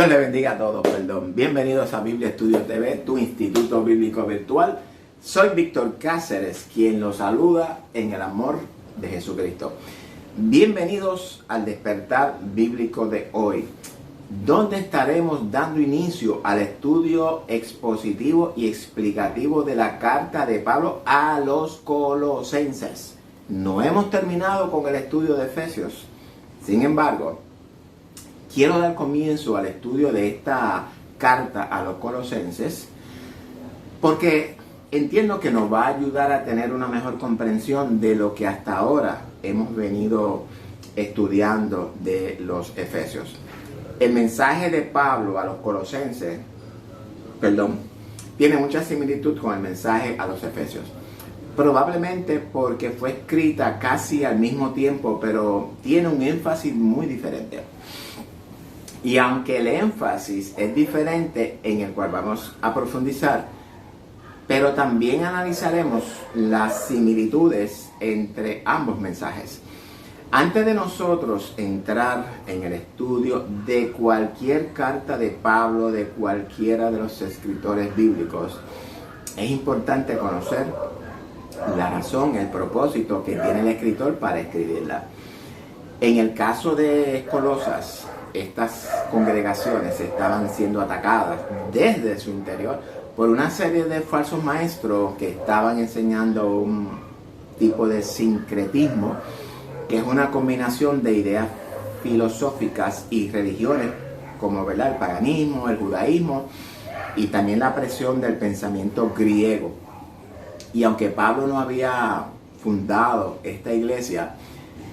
Dios le bendiga a todos, Bienvenidos a Biblia Estudio TV, tu instituto bíblico virtual. Soy Víctor Cáceres, quien los saluda en el amor de Jesucristo. Bienvenidos al despertar bíblico de hoy, donde estaremos dando inicio al estudio expositivo y explicativo de la carta de Pablo a los Colosenses. No hemos terminado con el estudio de Efesios. Sin embargo, quiero dar comienzo al estudio de esta carta a los Colosenses porque entiendo que nos va a ayudar a tener una mejor comprensión de lo que hasta ahora hemos venido estudiando de los Efesios. El mensaje de Pablo a los Colosenses, tiene mucha similitud con el mensaje a los Efesios. Probablemente porque fue escrita casi al mismo tiempo, pero tiene un énfasis muy diferente. Y aunque el énfasis es diferente, en el cual vamos a profundizar, pero también analizaremos las similitudes entre ambos mensajes. Antes de nosotros entrar en el estudio de cualquier carta de Pablo, de cualquiera de los escritores bíblicos, es importante conocer la razón, el propósito que tiene el escritor para escribirla. En el caso de Colosas, estas congregaciones estaban siendo atacadas desde su interior por una serie de falsos maestros que estaban enseñando un tipo de sincretismo, que es una combinación de ideas filosóficas y religiones, como el paganismo, el judaísmo y también la presión del pensamiento griego. Y aunque Pablo no había fundado esta iglesia,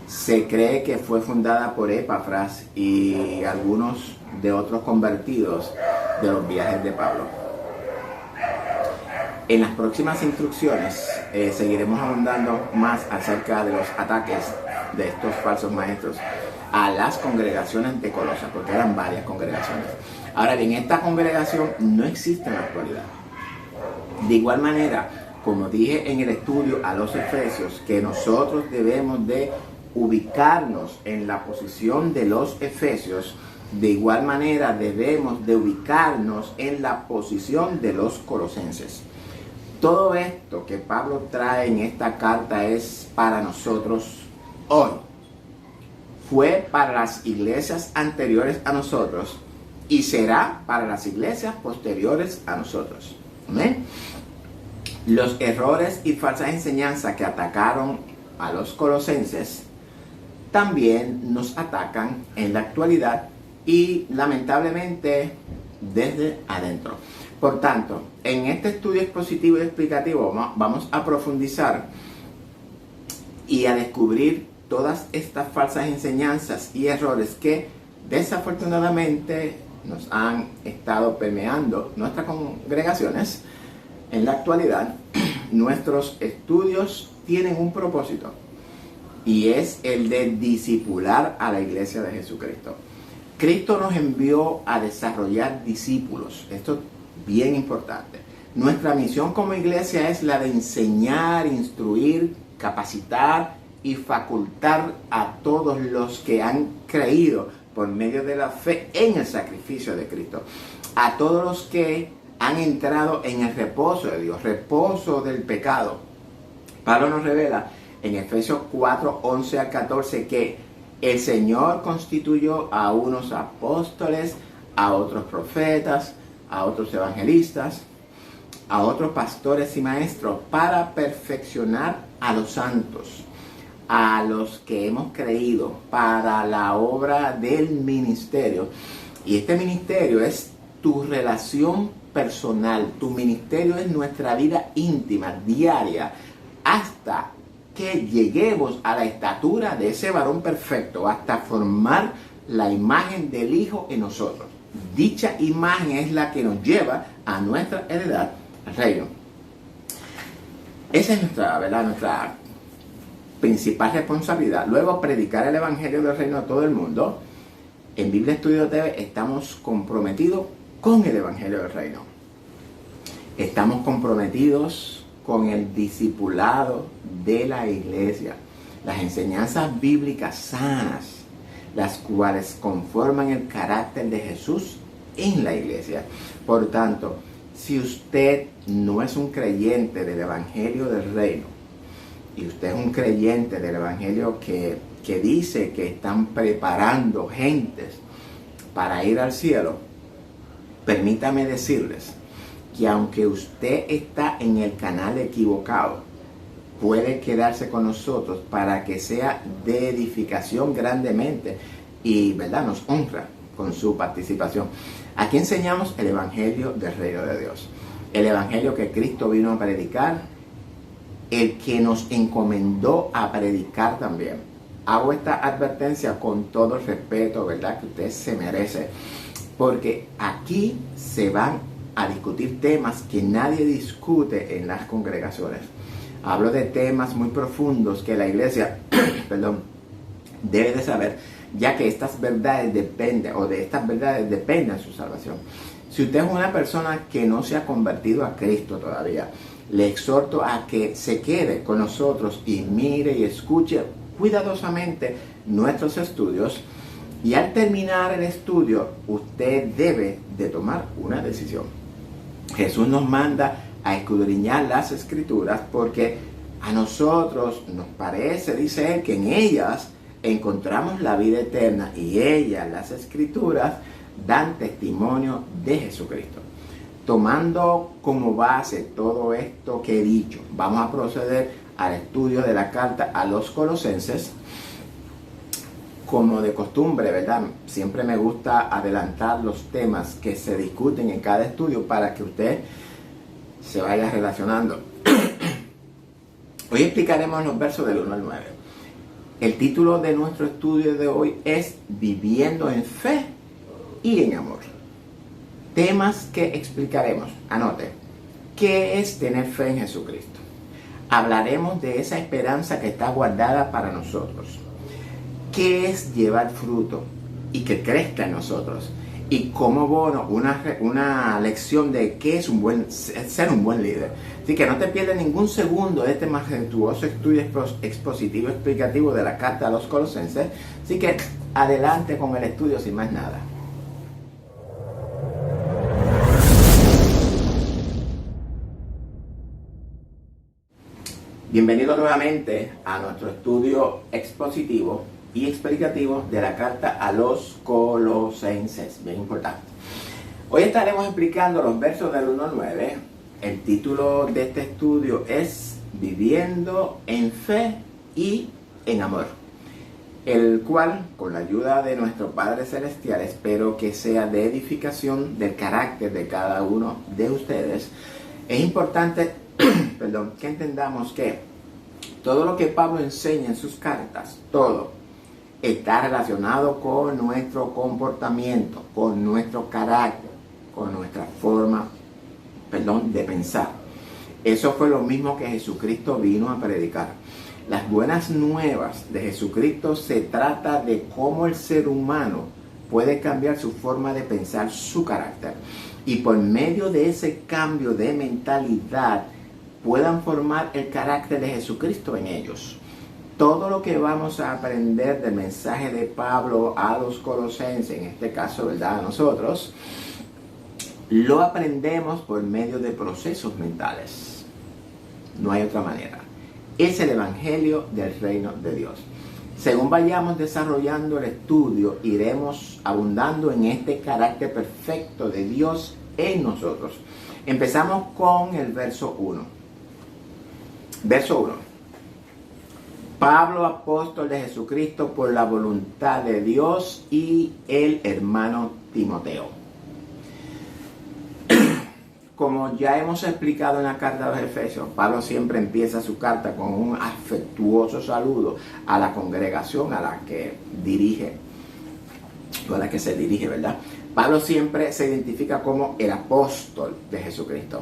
se cree que fue fundada por Epafras y algunos de otros convertidos de los viajes de Pablo. En las próximas instrucciones seguiremos abundando más acerca de los ataques de estos falsos maestros a las congregaciones de Colosas, porque eran varias congregaciones. Ahora bien, esta congregación no existe en la actualidad. De igual manera, como dije en el estudio a los Efesios, que nosotros debemos de ubicarnos en la posición de los Efesios, de igual manera debemos de ubicarnos en la posición de los Colosenses. Todo esto que Pablo trae en esta carta es para nosotros hoy. Fue para las iglesias anteriores a nosotros y será para las iglesias posteriores a nosotros. ¿Amén? Los errores y falsas enseñanzas que atacaron a los colosenses también nos atacan en la actualidad y lamentablemente desde adentro. Por tanto, en este estudio expositivo y explicativo vamos a profundizar y a descubrir todas estas falsas enseñanzas y errores que desafortunadamente nos han estado permeando nuestras congregaciones. En la actualidad, nuestros estudios tienen un propósito y es el de discipular a la iglesia de Jesucristo. Cristo nos envió a desarrollar discípulos. Esto es bien importante. Nuestra misión como iglesia es la de enseñar, instruir, capacitar y facultar a todos los que han creído por medio de la fe en el sacrificio de Cristo. A todos los que han entrado en el reposo de Dios, reposo del pecado. Pablo nos revela en Efesios 4, 11 al 14 que el Señor constituyó a unos apóstoles, a otros profetas, a otros evangelistas, a otros pastores y maestros para perfeccionar a los santos, a los que hemos creído para la obra del ministerio. Y este ministerio es tu relación personal, tu ministerio es nuestra vida íntima, diaria, hasta que lleguemos a la estatura de ese varón perfecto, hasta formar la imagen del Hijo en nosotros. Dicha imagen es la que nos lleva a nuestra heredad, al reino. Esa es nuestra principal responsabilidad. Luego, predicar el Evangelio del Reino a todo el mundo. En Biblia Estudio TV estamos comprometidos con el Evangelio del Reino. Estamos comprometidos con el discipulado de la iglesia, las enseñanzas bíblicas sanas, las cuales conforman el carácter de Jesús en la iglesia. Por tanto, si usted no es un creyente del Evangelio del Reino, y usted es un creyente del Evangelio que dice que están preparando gentes para ir al cielo, permítame decirles que aunque usted está en el canal equivocado, puede quedarse con nosotros para que sea de edificación grandemente y, ¿verdad?, nos honra con su participación. Aquí enseñamos el Evangelio del Reino de Dios, el Evangelio que Cristo vino a predicar, el que nos encomendó a predicar también. Hago esta advertencia con todo el respeto, ¿verdad?, que usted se merece, porque aquí se van a discutir temas que nadie discute en las congregaciones. Hablo de temas muy profundos que la iglesia debe de saber, ya que estas verdades dependen su salvación. Si usted es una persona que no se ha convertido a Cristo todavía, le exhorto a que se quede con nosotros y mire y escuche cuidadosamente nuestros estudios, y al terminar el estudio usted debe de tomar una decisión. Jesús nos manda a escudriñar las Escrituras porque a nosotros nos parece, dice Él, que en ellas encontramos la vida eterna, y ellas, las Escrituras, dan testimonio de Jesucristo. Tomando como base todo esto que he dicho, vamos a proceder al estudio de la carta a los Colosenses. Como de costumbre, ¿verdad?, siempre me gusta adelantar los temas que se discuten en cada estudio para que usted se vaya relacionando. Hoy explicaremos los versos del 1 al 9. El título de nuestro estudio de hoy es Viviendo en Fe y en Amor. Temas que explicaremos. Anote. ¿Qué es tener fe en Jesucristo? Hablaremos de esa esperanza que está guardada para nosotros. ¿Qué es llevar fruto y que crezca en nosotros? Y como bono, una lección de qué es ser un buen líder. Así que no te pierdas ningún segundo de este majestuoso estudio expositivo explicativo de la carta a los Colosenses. Así que adelante con el estudio sin más nada. Bienvenido nuevamente a nuestro estudio expositivo y explicativo de la carta a los Colosenses. Bien importante. Hoy estaremos explicando los versos del 1 al 9. El título de este estudio es Viviendo en Fe y en Amor, el cual, con la ayuda de nuestro Padre Celestial, espero que sea de edificación del carácter de cada uno de ustedes. Es importante que entendamos que todo lo que Pablo enseña en sus cartas, todo está relacionado con nuestro comportamiento, con nuestro carácter, con nuestra forma, de pensar. Eso fue lo mismo que Jesucristo vino a predicar. Las buenas nuevas de Jesucristo se trata de cómo el ser humano puede cambiar su forma de pensar, su carácter, y por medio de ese cambio de mentalidad puedan formar el carácter de Jesucristo en ellos. Todo lo que vamos a aprender del mensaje de Pablo a los Colosenses, en este caso, ¿verdad?, a nosotros, lo aprendemos por medio de procesos mentales. No hay otra manera. Es el Evangelio del Reino de Dios. Según vayamos desarrollando el estudio, iremos abundando en este carácter perfecto de Dios en nosotros. Empezamos con el verso 1. Verso 1. Pablo, apóstol de Jesucristo por la voluntad de Dios, y el hermano Timoteo. Como ya hemos explicado en la carta a los Efesios, Pablo siempre empieza su carta con un afectuoso saludo a la congregación a la que dirige, o a la que se dirige, ¿verdad? Pablo siempre se identifica como el apóstol de Jesucristo.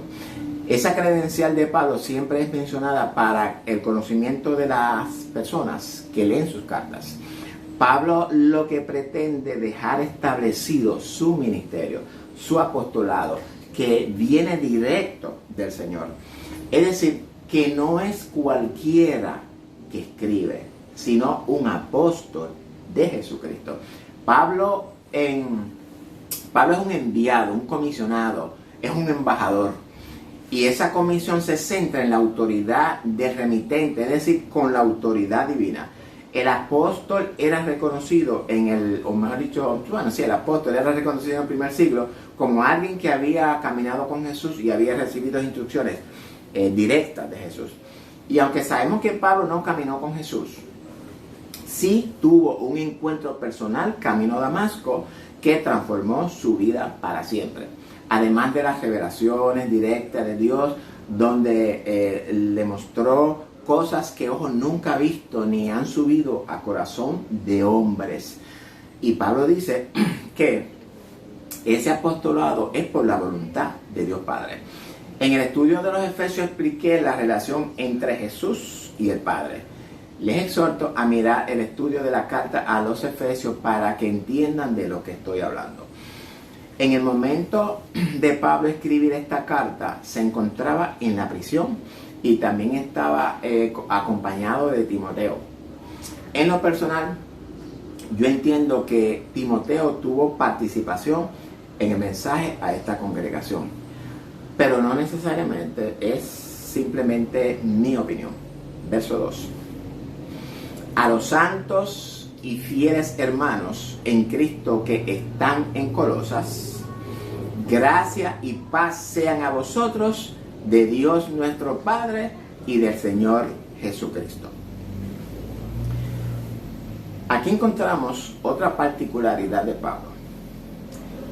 Esa credencial de Pablo siempre es mencionada para el conocimiento de las personas que leen sus cartas. Pablo lo que pretende dejar establecido su ministerio, su apostolado, que viene directo del Señor. Es decir, que no es cualquiera que escribe, sino un apóstol de Jesucristo. Pablo en Pablo es un enviado, un comisionado, es un embajador. Y esa comisión se centra en la autoridad del remitente, es decir, con la autoridad divina. El apóstol era reconocido el apóstol era reconocido en el primer siglo como alguien que había caminado con Jesús y había recibido instrucciones directas de Jesús. Y aunque sabemos que Pablo no caminó con Jesús, sí tuvo un encuentro personal camino a Damasco que transformó su vida para siempre. Además de las revelaciones directas de Dios, donde le mostró cosas que ojos nunca ha visto ni han subido a corazón de hombres. Y Pablo dice que ese apostolado es por la voluntad de Dios Padre. En el estudio de los Efesios expliqué la relación entre Jesús y el Padre. Les exhorto a mirar el estudio de la carta a los Efesios para que entiendan de lo que estoy hablando. En el momento de Pablo escribir esta carta, se encontraba en la prisión y también estaba acompañado de Timoteo. En lo personal, yo entiendo que Timoteo tuvo participación en el mensaje a esta congregación, pero no necesariamente, es simplemente mi opinión. Verso 2. A los santos y fieles hermanos en Cristo que están en Colosas, gracia y paz sean a vosotros de Dios nuestro Padre y del Señor Jesucristo. Aquí encontramos otra particularidad de Pablo.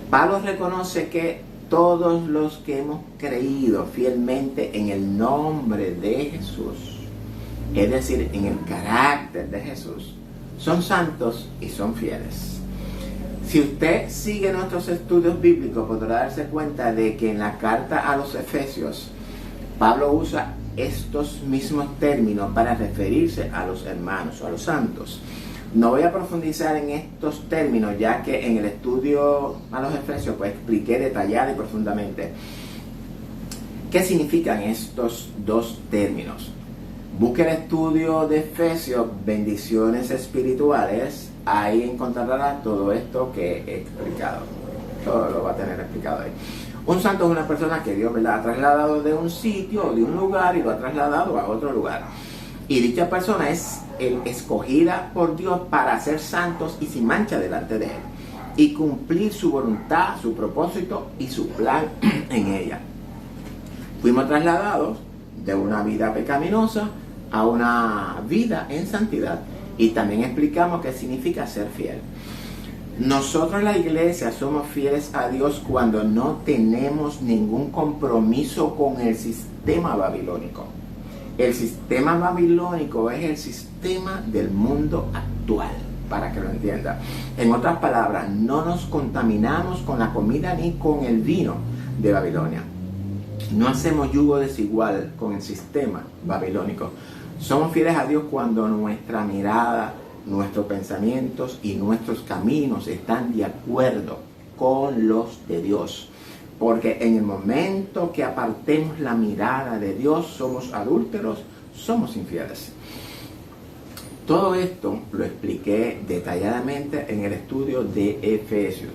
Pablo reconoce que todos los que hemos creído fielmente en el nombre de Jesús, es decir, en el carácter de Jesús, son santos y son fieles. Si usted sigue nuestros estudios bíblicos, podrá darse cuenta de que en la carta a los Efesios, Pablo usa estos mismos términos para referirse a los hermanos o a los santos. No voy a profundizar en estos términos, ya que en el estudio a los Efesios pues expliqué detallada y profundamente qué significan estos dos términos. Busque el estudio de Efesios, bendiciones espirituales, ahí encontrará todo esto que he explicado. Todo lo va a tener explicado ahí. Un santo es una persona que Dios, ¿verdad?, ha trasladado de un sitio o de un lugar y lo ha trasladado a otro lugar. Y dicha persona es escogida por Dios para ser santos y sin mancha delante de Él y cumplir su voluntad, su propósito y su plan en ella. Fuimos trasladados de una vida pecaminosa a una vida en santidad, y también explicamos qué significa ser fiel. Nosotros, la iglesia, somos fieles a Dios cuando no tenemos ningún compromiso con el sistema babilónico. El sistema babilónico es el sistema del mundo actual, para que lo entienda. En otras palabras, no nos contaminamos con la comida ni con el vino de Babilonia. No hacemos yugo desigual con el sistema babilónico. Somos fieles a Dios cuando nuestra mirada, nuestros pensamientos y nuestros caminos están de acuerdo con los de Dios. Porque en el momento que apartemos la mirada de Dios, somos adúlteros, somos infieles. Todo esto lo expliqué detalladamente en el estudio de Efesios.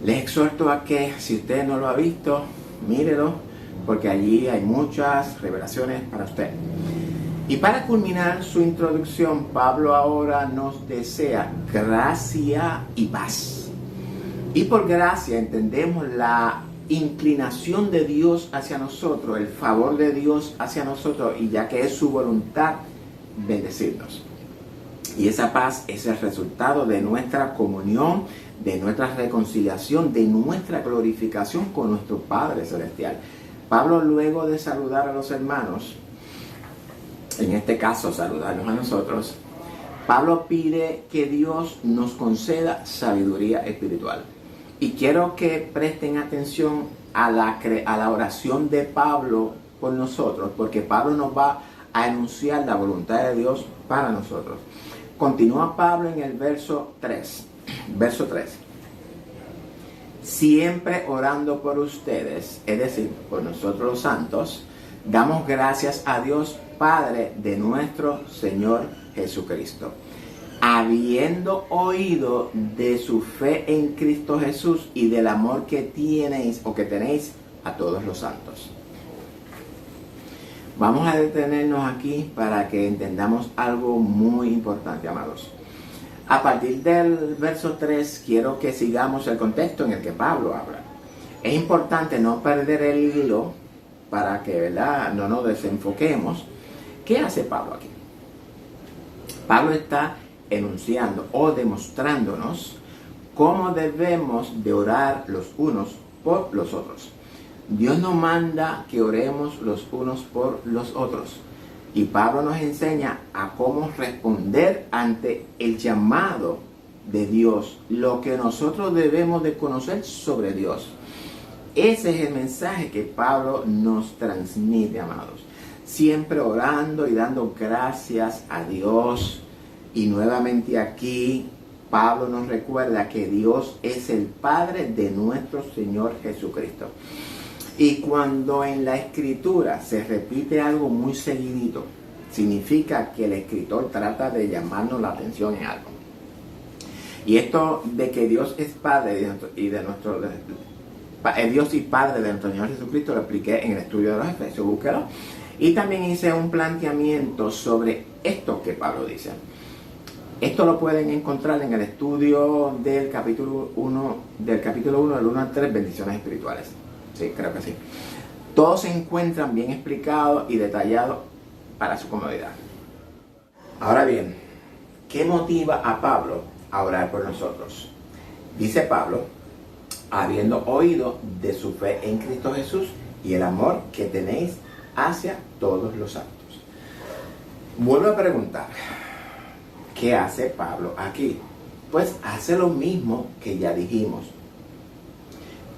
Les exhorto a que, si usted no lo ha visto, mírelo, porque allí hay muchas revelaciones para usted. Y para culminar su introducción, Pablo ahora nos desea gracia y paz. Y por gracia entendemos la inclinación de Dios hacia nosotros, el favor de Dios hacia nosotros, y ya que es su voluntad bendecirnos. Y esa paz es el resultado de nuestra comunión, de nuestra reconciliación, de nuestra glorificación con nuestro Padre Celestial. Pablo, luego de saludar a los hermanos, en este caso saludarnos a nosotros, Pablo pide que Dios nos conceda sabiduría espiritual. Y quiero que presten atención a la oración de Pablo por nosotros, porque Pablo nos va a enunciar la voluntad de Dios para nosotros. Continúa Pablo en el verso 3. Verso 3. Siempre orando por ustedes, es decir, por nosotros los santos, damos gracias a Dios Padre de nuestro Señor Jesucristo. habiendo oído de su fe en Cristo Jesús y del amor que tienes o que tenéis a todos los santos. Vamos a detenernos aquí para que entendamos algo muy importante, amados. A partir del verso 3 quiero que sigamos el contexto en el que Pablo habla. Es importante no perder el hilo para que, ¿verdad?, no nos desenfoquemos. ¿Qué hace Pablo aquí? Pablo está enunciando o demostrándonos cómo debemos de orar los unos por los otros. Dios nos manda que oremos los unos por los otros. Y Pablo nos enseña a cómo responder ante el llamado de Dios, lo que nosotros debemos de conocer sobre Dios. Ese es el mensaje que Pablo nos transmite, amados. Siempre orando y dando gracias a Dios. Y nuevamente aquí, Pablo nos recuerda que Dios es el Padre de nuestro Señor Jesucristo. Y cuando en la Escritura se repite algo muy seguidito, significa que el escritor trata de llamarnos la atención en algo. Y esto de que Dios es Padre Dios y Padre de nuestro Señor Jesucristo lo expliqué en el estudio de los Efesios, búsquelo. Y también hice un planteamiento sobre esto que Pablo dice. Esto lo pueden encontrar en el estudio del capítulo 1, del 1 al 3, bendiciones espirituales. Sí, creo que sí. Todos se encuentran bien explicados y detallados para su comodidad. Ahora bien, ¿qué motiva a Pablo a orar por nosotros? Dice Pablo, habiendo oído de su fe en Cristo Jesús y el amor que tenéis hacia todos los santos. Vuelvo a preguntar, ¿qué hace Pablo aquí? Pues hace lo mismo que ya dijimos.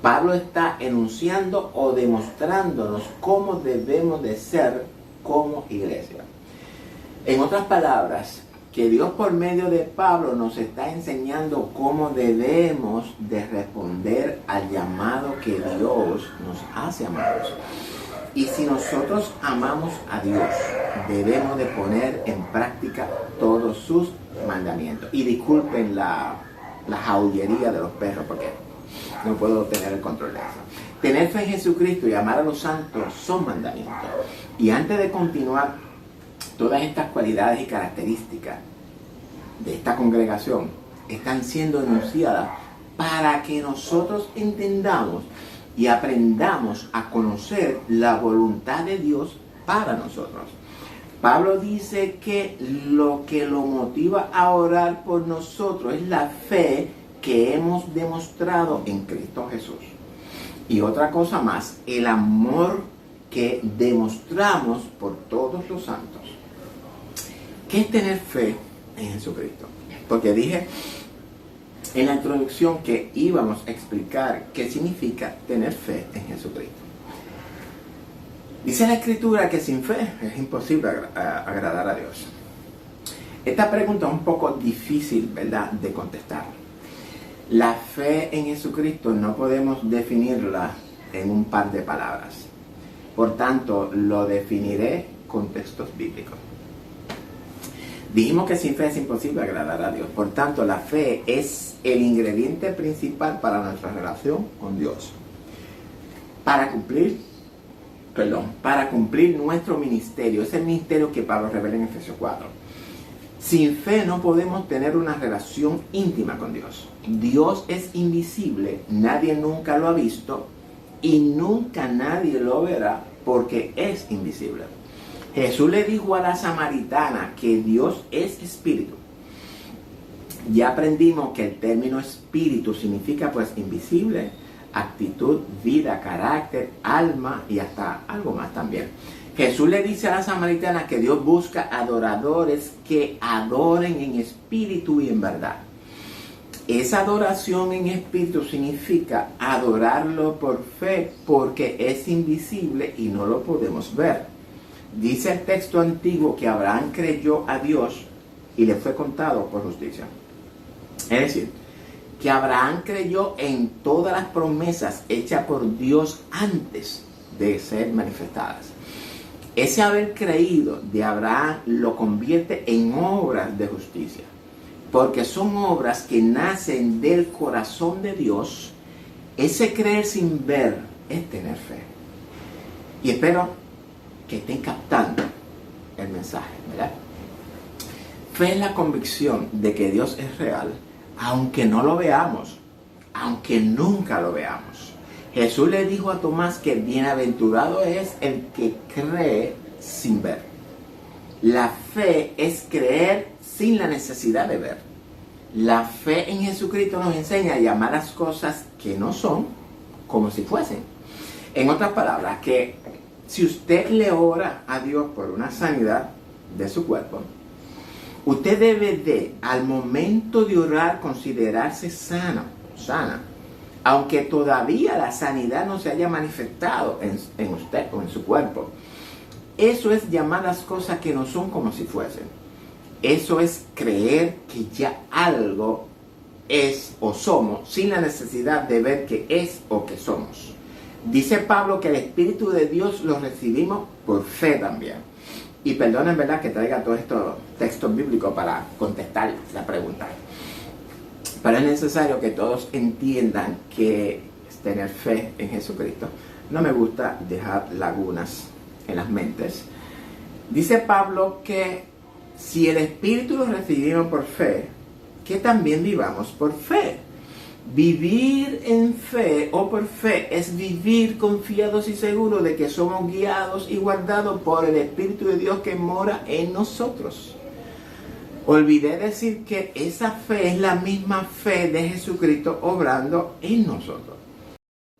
Pablo está enunciando o demostrándonos cómo debemos de ser como iglesia. En otras palabras, que Dios por medio de Pablo nos está enseñando cómo debemos de responder al llamado que Dios nos hace, amados. Y si nosotros amamos a Dios, debemos de poner en práctica todos sus mandamientos. Y disculpen la jaullería de los perros, porque no puedo tener el control de eso. Tener fe en Jesucristo y amar a los santos son mandamientos. Y antes de continuar, todas estas cualidades y características de esta congregación están siendo enunciadas para que nosotros entendamos y aprendamos a conocer la voluntad de Dios para nosotros. Pablo dice que lo motiva a orar por nosotros es la fe que hemos demostrado en Cristo Jesús. Y otra cosa más, el amor que demostramos por todos los santos. ¿Qué es tener fe en Jesucristo? Porque dije en la introducción que íbamos a explicar qué significa tener fe en Jesucristo. Dice la Escritura que sin fe es imposible agradar a Dios. Esta pregunta es un poco difícil, ¿verdad?, de contestar. La fe en Jesucristo no podemos definirla en un par de palabras. Por tanto, lo definiré con textos bíblicos. Dijimos que sin fe es imposible agradar a Dios. Por tanto, la fe es el ingrediente principal para nuestra relación con Dios. Para cumplir nuestro ministerio, ese ministerio que Pablo revela en Efesios 4. Sin fe no podemos tener una relación íntima con Dios. Dios es invisible, nadie nunca lo ha visto y nunca nadie lo verá porque es invisible. Jesús le dijo a la samaritana que Dios es espíritu. Ya aprendimos que el término espíritu significa pues invisible, actitud, vida, carácter, alma y hasta algo más también. Jesús le dice a la samaritana que Dios busca adoradores que adoren en espíritu y en verdad. Esa adoración en espíritu significa adorarlo por fe porque es invisible y no lo podemos ver. Dice el texto antiguo que Abraham creyó a Dios y le fue contado por justicia. Es decir, que Abraham creyó en todas las promesas hechas por Dios antes de ser manifestadas. Ese haber creído de Abraham lo convierte en obras de justicia. porque son obras que nacen del corazón de Dios. Ese creer sin ver es tener fe. Y espero que estén captando el mensaje, ¿verdad? Fe es la convicción de que Dios es real, aunque no lo veamos, aunque nunca lo veamos. Jesús le dijo a Tomás que bienaventurado es el que cree sin ver. La fe es creer sin la necesidad de ver. La fe en Jesucristo nos enseña a llamar las cosas que no son como si fuesen. En otras palabras, que si usted le ora a Dios por una sanidad de su cuerpo, usted debe de, al momento de orar, considerarse sana, aunque todavía la sanidad no se haya manifestado en usted o en su cuerpo. Eso es llamar las cosas que no son como si fuesen. Eso es creer que ya algo es o somos sin la necesidad de ver que es o que somos. Dice Pablo que el Espíritu de Dios lo recibimos por fe también. Y perdonen, ¿verdad?, que traiga todos estos textos bíblicos para contestar la pregunta. Pero es necesario que todos entiendan que es tener fe en Jesucristo. No me gusta dejar lagunas en las mentes. Dice Pablo que si el Espíritu lo recibimos por fe, que también vivamos por fe. Vivir en fe o por fe es vivir confiados y seguros de que somos guiados y guardados por el Espíritu de Dios que mora en nosotros. Olvidé decir que esa fe es la misma fe de Jesucristo obrando en nosotros.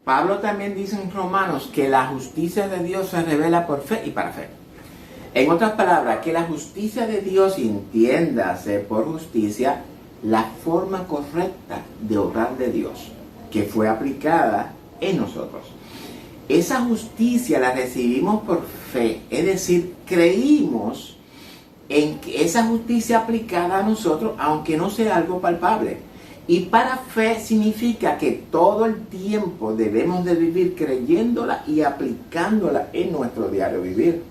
Pablo también dice en Romanos que la justicia de Dios se revela por fe y para fe. En otras palabras, que la justicia de Dios, entiéndase por justicia, la forma correcta de obrar de Dios, que fue aplicada en nosotros. Esa justicia la recibimos por fe, es decir, creímos en que esa justicia aplicada a nosotros, aunque no sea algo palpable. Y para fe significa que todo el tiempo debemos de vivir creyéndola y aplicándola en nuestro diario vivir.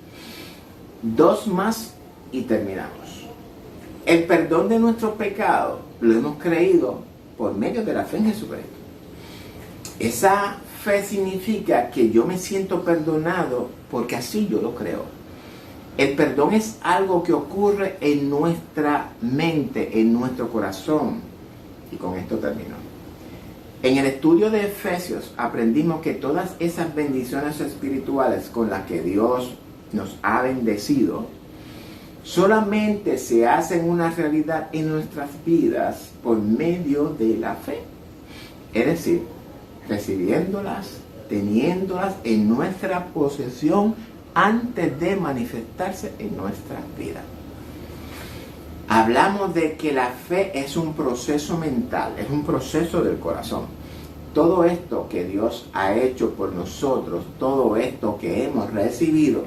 Dos más y terminamos. El perdón de nuestros pecados lo hemos creído por medio de la fe en Jesucristo. Esa fe significa que yo me siento perdonado porque así yo lo creo. El perdón es algo que ocurre en nuestra mente, en nuestro corazón. Y con esto termino. En el estudio de Efesios aprendimos que todas esas bendiciones espirituales con las que Dios nos ha bendecido solamente se hacen una realidad en nuestras vidas por medio de la fe. Es decir, recibiéndolas, teniéndolas en nuestra posesión antes de manifestarse en nuestras vidas. Hablamos de que la fe es un proceso mental, es un proceso del corazón. Todo esto que Dios ha hecho por nosotros, todo esto que hemos recibido,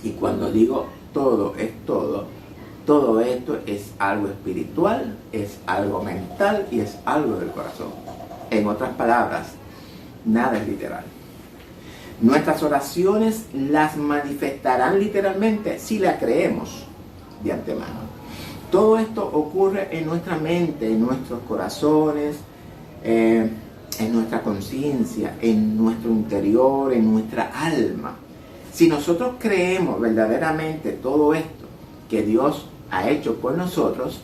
y cuando digo todo es todo esto es algo espiritual, es algo mental y es algo del corazón. En otras palabras, nada es literal. Nuestras oraciones las manifestarán literalmente si las creemos de antemano. Todo esto ocurre en nuestra mente, en nuestros corazones, en nuestra conciencia, en nuestro interior, en nuestra alma. Si nosotros creemos verdaderamente todo esto que Dios ha hecho por nosotros,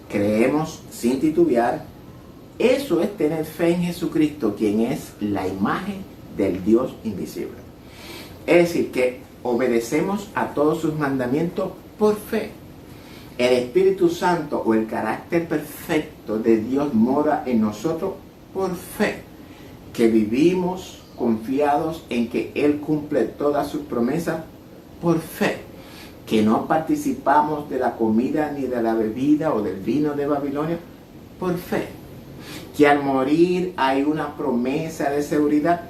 creemos sin titubear, eso es tener fe en Jesucristo, quien es la imagen del Dios invisible. Es decir, que obedecemos a todos sus mandamientos por fe. El Espíritu Santo o el carácter perfecto de Dios mora en nosotros por fe, que vivimos confiados en que Él cumple todas sus promesas por fe, que no participamos de la comida ni de la bebida o del vino de Babilonia por fe, que al morir hay una promesa de seguridad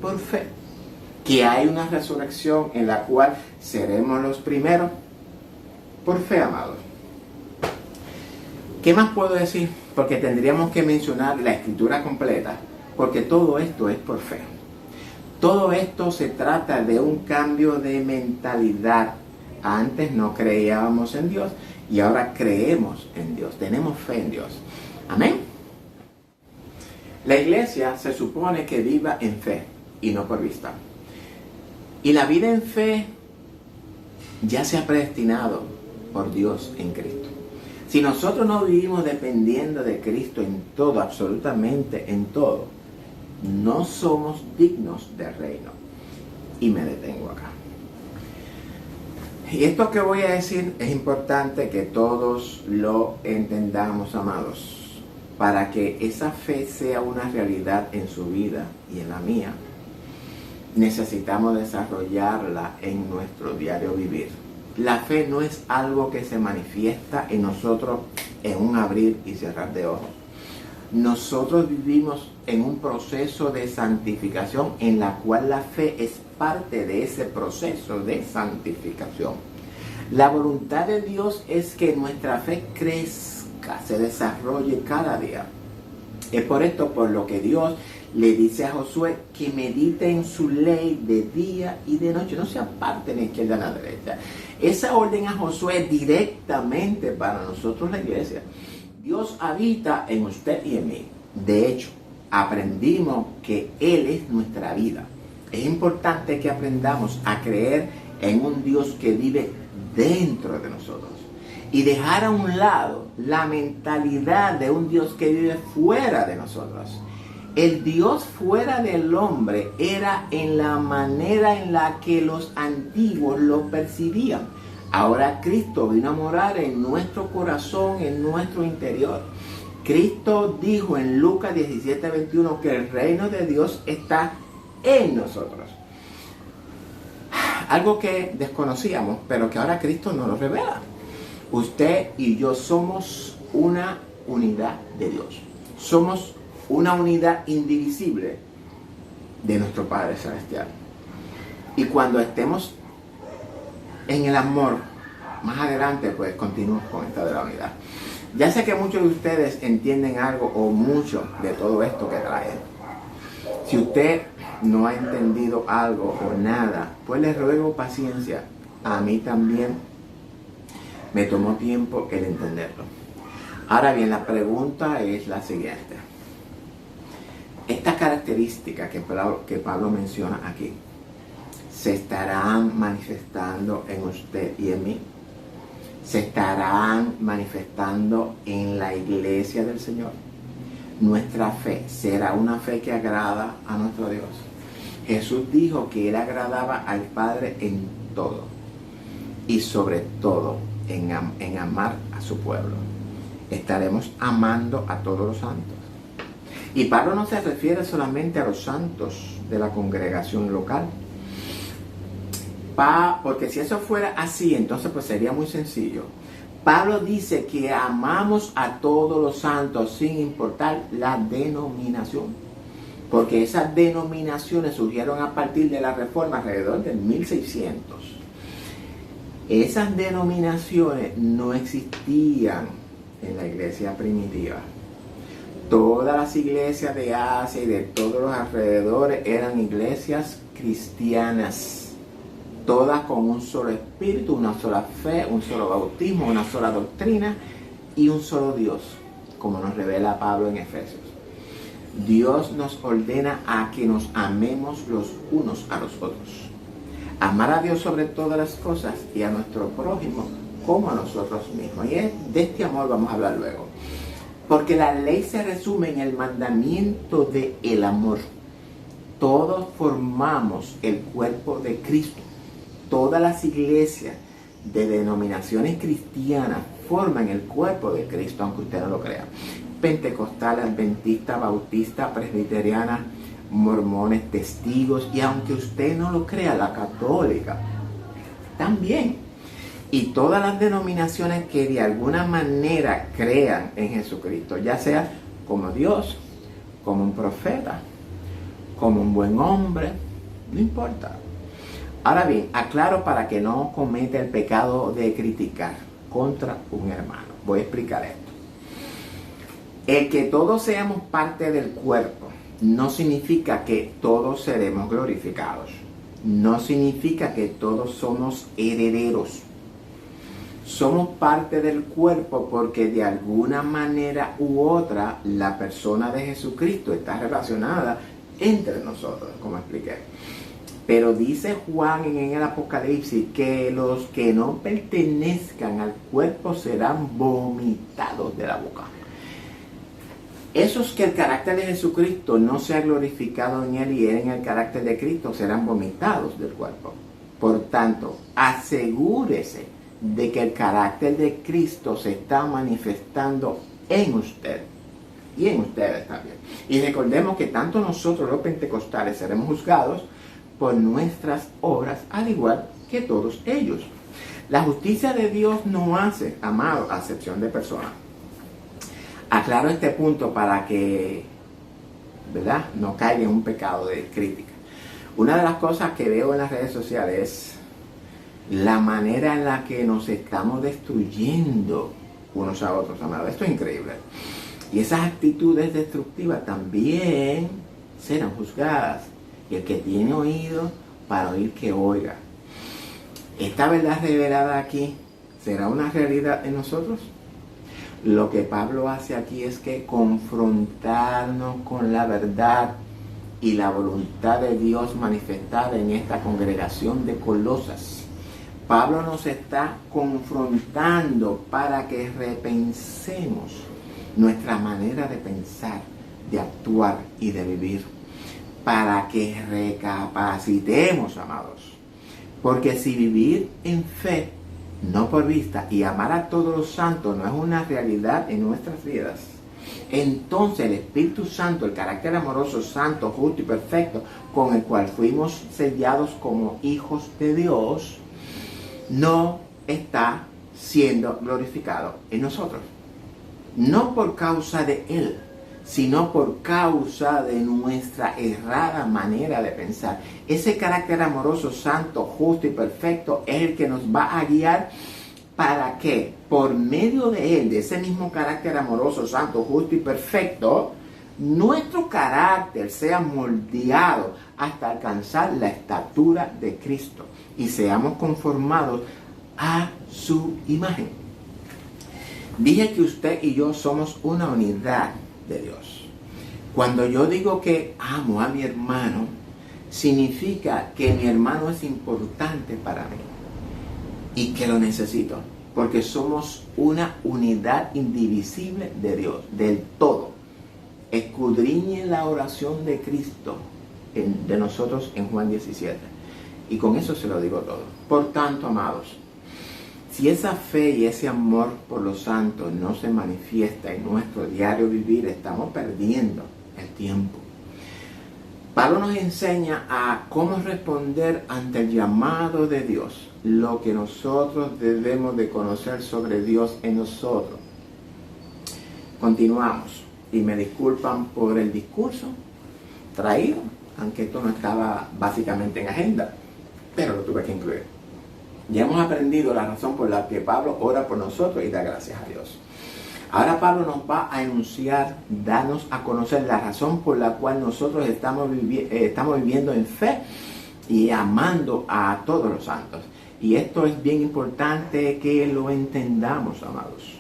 por fe, que hay una resurrección en la cual seremos los primeros por fe, amados. ¿Qué más puedo decir? Porque tendríamos que mencionar la escritura completa, porque todo esto es por fe. Todo esto se trata de un cambio de mentalidad. Antes no creíamos en Dios y ahora creemos en Dios, tenemos fe en Dios. Amén. La iglesia se supone que viva en fe y no por vista. Y la vida en fe ya se ha predestinado por Dios en Cristo. Si nosotros no vivimos dependiendo de Cristo en todo, absolutamente en todo, no somos dignos del reino. Y me detengo acá. Y esto que voy a decir es importante que todos lo entendamos, amados, para que esa fe sea una realidad en su vida y en la mía. Necesitamos desarrollarla en nuestro diario vivir. La fe no es algo que se manifiesta en nosotros en un abrir y cerrar de ojos. Nosotros vivimos en un proceso de santificación en la cual la fe es parte de ese proceso de santificación. La voluntad de Dios es que nuestra fe crezca, se desarrolle cada día. Es por esto por lo que Dios le dice a Josué que medite en su ley de día y de noche, no se aparte ni a la izquierda ni a la derecha. Esa orden a Josué es directamente para nosotros la iglesia. Dios habita en usted y en mí. De hecho, aprendimos que Él es nuestra vida. Es importante que aprendamos a creer en un Dios que vive dentro de nosotros y dejar a un lado la mentalidad de un Dios que vive fuera de nosotros. El Dios fuera del hombre era en la manera en la que los antiguos lo percibían. Ahora Cristo vino a morar en nuestro corazón, en nuestro interior. Cristo dijo en Lucas 17:21 que el reino de Dios está en nosotros. Algo que desconocíamos, pero que ahora Cristo nos lo revela. Usted y yo somos una unidad de Dios. Somos una unidad indivisible de nuestro Padre Celestial. Y cuando estemos en el amor, más adelante pues continuamos con esta de la unidad. Ya sé que muchos de ustedes entienden algo o mucho de todo esto que trae. Si usted no ha entendido algo o nada, pues les ruego paciencia. A mí también me tomó tiempo el entenderlo. Ahora bien, la pregunta es la siguiente. Estas características que Pablo menciona aquí, ¿se estarán manifestando en usted y en mí? ¿Se estarán manifestando en la iglesia del Señor? Nuestra fe será una fe que agrada a nuestro Dios. Jesús dijo que Él agradaba al Padre en todo y sobre todo en amar a su pueblo. Estaremos amando a todos los santos. Y Pablo no se refiere solamente a los santos de la congregación local. Porque si eso fuera así, entonces pues sería muy sencillo. Pablo dice que amamos a todos los santos sin importar la denominación. Porque esas denominaciones surgieron a partir de la Reforma alrededor del 1600. Esas denominaciones no existían en la iglesia primitiva. Todas las iglesias de Asia y de todos los alrededores eran iglesias cristianas. Todas con un solo espíritu, una sola fe, un solo bautismo, una sola doctrina y un solo Dios, como nos revela Pablo en Efesios. Dios nos ordena a que nos amemos los unos a los otros. Amar a Dios sobre todas las cosas y a nuestro prójimo como a nosotros mismos. Y de este amor vamos a hablar luego. Porque la ley se resume en el mandamiento del amor. Todos formamos el cuerpo de Cristo. Todas las iglesias de denominaciones cristianas forman el cuerpo de Cristo, aunque usted no lo crea. Pentecostal, adventista, bautista, presbiteriana, mormones, testigos, y aunque usted no lo crea, la católica también. Y todas las denominaciones que de alguna manera crean en Jesucristo, ya sea como Dios, como un profeta, como un buen hombre, no importa. Ahora bien, aclaro para que no cometa el pecado de criticar contra un hermano. Voy a explicar esto. El que todos seamos parte del cuerpo no significa que todos seremos glorificados. No significa que todos somos herederos. Somos parte del cuerpo porque de alguna manera u otra la persona de Jesucristo está relacionada entre nosotros, como expliqué. Pero dice Juan en el Apocalipsis que los que no pertenezcan al cuerpo serán vomitados de la boca. Esos que el carácter de Jesucristo no se ha glorificado en él y él en el carácter de Cristo serán vomitados del cuerpo. Por tanto, asegúrese de que el carácter de Cristo se está manifestando en usted y en ustedes también. Y recordemos que tanto nosotros los pentecostales seremos juzgados por nuestras obras, al igual que todos ellos. La justicia de Dios no hace, amado, acepción de personas. Aclaro este punto para que, ¿verdad?, no caiga en un pecado de crítica. Una de las cosas que veo en las redes sociales es la manera en la que nos estamos destruyendo unos a otros, amado. Esto es increíble. Y esas actitudes destructivas también serán juzgadas. Y el que tiene oído para oír, que oiga. Esta verdad revelada aquí, ¿será una realidad en nosotros? Lo que Pablo hace aquí es que confrontarnos con la verdad y la voluntad de Dios manifestada en esta congregación de Colosas. Pablo nos está confrontando para que repensemos nuestra manera de pensar, de actuar y de vivir. Para que recapacitemos, amados. Porque si vivir en fe, no por vista, y amar a todos los santos no es una realidad en nuestras vidas, entonces el Espíritu Santo, el carácter amoroso, santo, justo y perfecto, con el cual fuimos sellados como hijos de Dios, no está siendo glorificado en nosotros. No por causa de Él, sino por causa de nuestra errada manera de pensar. Ese carácter amoroso, santo, justo y perfecto es el que nos va a guiar para que por medio de él, de ese mismo carácter amoroso, santo, justo y perfecto, nuestro carácter sea moldeado hasta alcanzar la estatura de Cristo y seamos conformados a su imagen. Dije que usted y yo somos una unidad de Dios. Cuando yo digo que amo a mi hermano, significa que mi hermano es importante para mí y que lo necesito, porque somos una unidad indivisible de Dios, del todo. Escudriñe la oración de Cristo de nosotros en Juan 17, y con eso se lo digo todo. Por tanto, amados, si esa fe y ese amor por los santos no se manifiesta en nuestro diario vivir, estamos perdiendo el tiempo. Pablo nos enseña a cómo responder ante el llamado de Dios, lo que nosotros debemos de conocer sobre Dios en nosotros. Continuamos, y me disculpan por el discurso traído, aunque esto no estaba básicamente en agenda, pero lo tuve que incluir. Ya hemos aprendido la razón por la que Pablo ora por nosotros y da gracias a Dios. Ahora Pablo nos va a enunciar, darnos a conocer la razón por la cual nosotros estamos viviendo en fe y amando a todos los santos. Y esto es bien importante que lo entendamos, amados.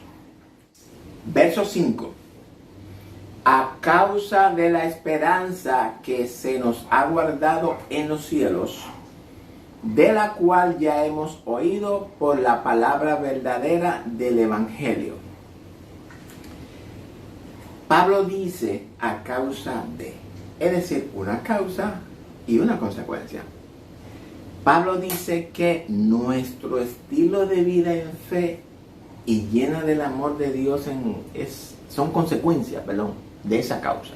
Verso 5. A causa de la esperanza que se nos ha guardado en los cielos, de la cual ya hemos oído por la palabra verdadera del Evangelio. Pablo dice a causa de, es decir, una causa y una consecuencia. Pablo dice que nuestro estilo de vida en fe y llena del amor de Dios son consecuencias, de esa causa.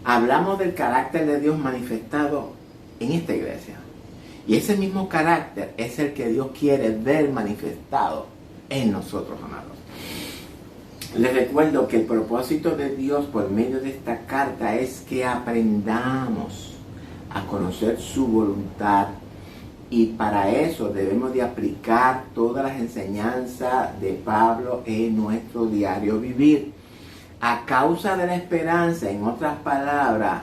Hablamos del carácter de Dios manifestado en esta iglesia. Y ese mismo carácter es el que Dios quiere ver manifestado en nosotros, amados. Les recuerdo que el propósito de Dios por medio de esta carta es que aprendamos a conocer su voluntad. Y para eso debemos de aplicar todas las enseñanzas de Pablo en nuestro diario vivir. A causa de la esperanza, en otras palabras,